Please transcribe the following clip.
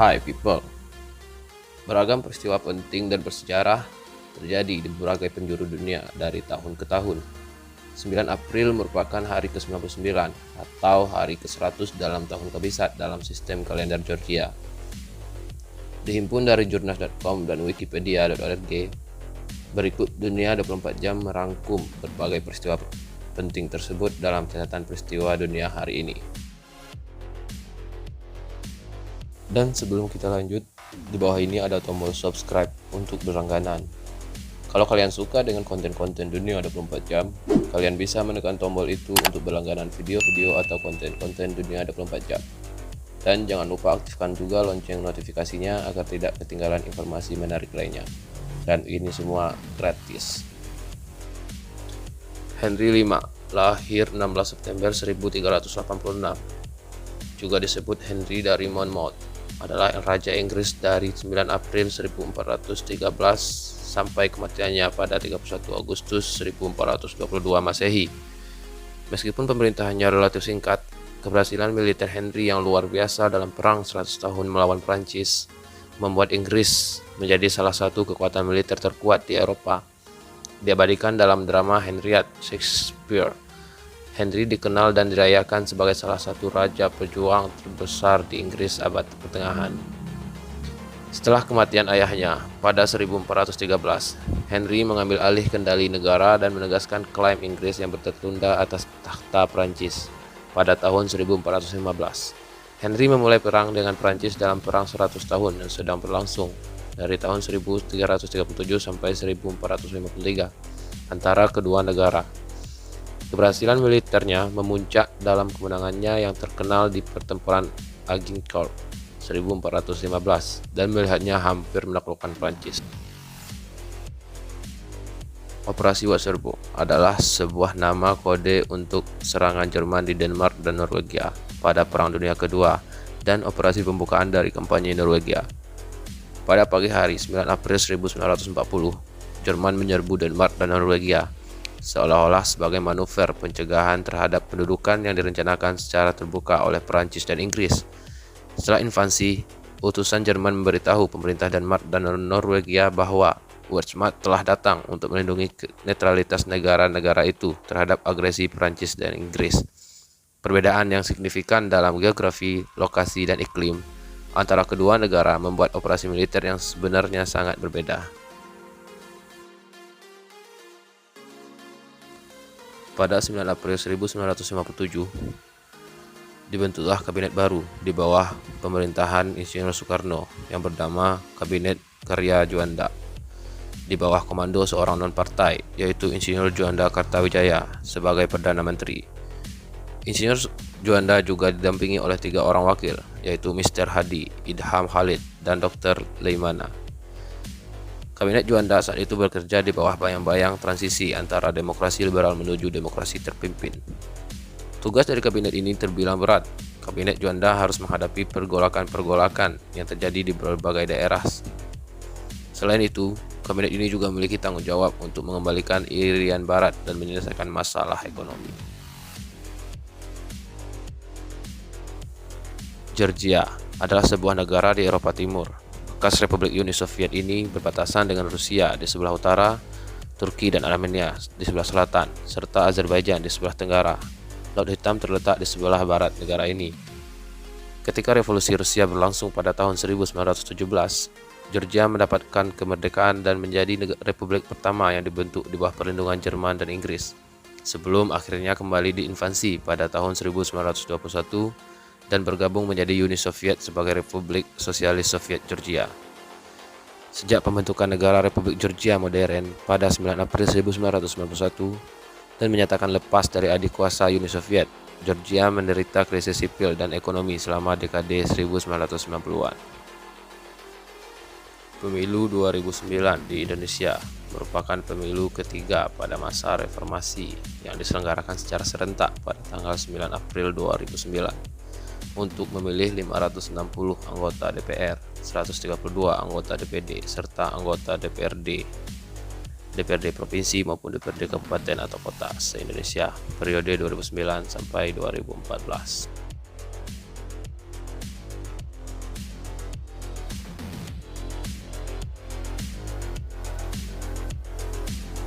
Hai people, beragam peristiwa penting dan bersejarah terjadi di berbagai penjuru dunia dari tahun ke tahun. 9 April merupakan hari ke-99 atau hari ke-100 dalam tahun kabisat dalam sistem kalender Georgia. Dihimpun dari jurnas.com dan wikipedia.org, berikut Dunia 24 Jam merangkum berbagai peristiwa penting tersebut dalam catatan peristiwa dunia hari ini. Dan sebelum kita lanjut, di bawah ini ada tombol subscribe untuk berlangganan. Kalau kalian suka dengan konten-konten Dunia 24 Jam, kalian bisa menekan tombol itu untuk berlangganan video-video atau konten-konten Dunia 24 Jam. Dan jangan lupa aktifkan juga lonceng notifikasinya agar tidak ketinggalan informasi menarik lainnya. Dan ini semua gratis. Henry V, lahir 16 September 1386, juga disebut Henry dari Monmouth, adalah Raja Inggris dari 9 April 1413 sampai kematiannya pada 31 Agustus 1422 Masehi. Meskipun pemerintahannya relatif singkat, keberhasilan militer Henry yang luar biasa dalam perang 100 tahun melawan Prancis membuat Inggris menjadi salah satu kekuatan militer terkuat di Eropa. Diabadikan dalam drama Henriette Shakespeare, Henry dikenal dan dirayakan sebagai salah satu raja pejuang terbesar di Inggris abad pertengahan. Setelah kematian ayahnya pada 1413, Henry mengambil alih kendali negara dan menegaskan klaim Inggris yang tertunda atas takhta Prancis pada tahun 1415. Henry memulai perang dengan Prancis dalam perang 100 tahun yang sedang berlangsung dari tahun 1337 sampai 1453 antara kedua negara. Keberhasilan militernya memuncak dalam kemenangannya yang terkenal di pertempuran Agincourt 1415 dan melihatnya hampir menaklukkan Prancis. Operasi Waterloo adalah sebuah nama kode untuk serangan Jerman di Denmark dan Norwegia pada Perang Dunia Kedua dan operasi pembukaan dari kampanye Norwegia. Pada pagi hari 9 April 1940, Jerman menyerbu Denmark dan Norwegia, seolah-olah sebagai manuver pencegahan terhadap pendudukan yang direncanakan secara terbuka oleh Perancis dan Inggris. Setelah invasi, utusan Jerman memberitahu pemerintah Denmark dan Norwegia bahwa Wehrmacht telah datang untuk melindungi netralitas negara-negara itu terhadap agresi Perancis dan Inggris. Perbedaan yang signifikan dalam geografi, lokasi, dan iklim antara kedua negara membuat operasi militer yang sebenarnya sangat berbeda. Pada 9 April 1957, dibentuklah kabinet baru di bawah pemerintahan Insinyur Soekarno yang bernama Kabinet Karya Juanda, di bawah komando seorang non-partai, yaitu Insinyur Juanda Kartawijaya sebagai Perdana Menteri. Insinyur Juanda juga didampingi oleh 3 orang wakil, yaitu Mr. Hadi, Idham Khalid, dan Dr. Leimana. Kabinet Juanda saat itu bekerja di bawah bayang-bayang transisi antara demokrasi liberal menuju demokrasi terpimpin. Tugas dari kabinet ini terbilang berat. Kabinet Juanda harus menghadapi pergolakan-pergolakan yang terjadi di berbagai daerah. Selain itu, kabinet ini juga memiliki tanggung jawab untuk mengembalikan Irian Barat dan menyelesaikan masalah ekonomi. Georgia adalah sebuah negara di Eropa Timur. Bekas Republik Uni Soviet ini berbatasan dengan Rusia di sebelah utara, Turki dan Armenia di sebelah selatan, serta Azerbaijan di sebelah tenggara. Laut Hitam terletak di sebelah barat negara ini. Ketika revolusi Rusia berlangsung pada tahun 1917, Georgia mendapatkan kemerdekaan dan menjadi republik pertama yang dibentuk di bawah perlindungan Jerman dan Inggris, sebelum akhirnya kembali diinvasi pada tahun 1921 dan bergabung menjadi Uni Soviet sebagai Republik Sosialis Soviet Georgia. Sejak pembentukan negara Republik Georgia modern pada 9 April 1991 dan menyatakan lepas dari adik kuasa Uni Soviet, Georgia menderita krisis sipil dan ekonomi selama dekade 1990-an. Pemilu 2009 di Indonesia merupakan pemilu ketiga pada masa reformasi yang diselenggarakan secara serentak pada tanggal 9 April 2009. Untuk memilih 560 anggota DPR, 132 anggota DPD, serta anggota DPRD Provinsi maupun DPRD Kabupaten atau Kota se-Indonesia periode 2009 sampai 2014.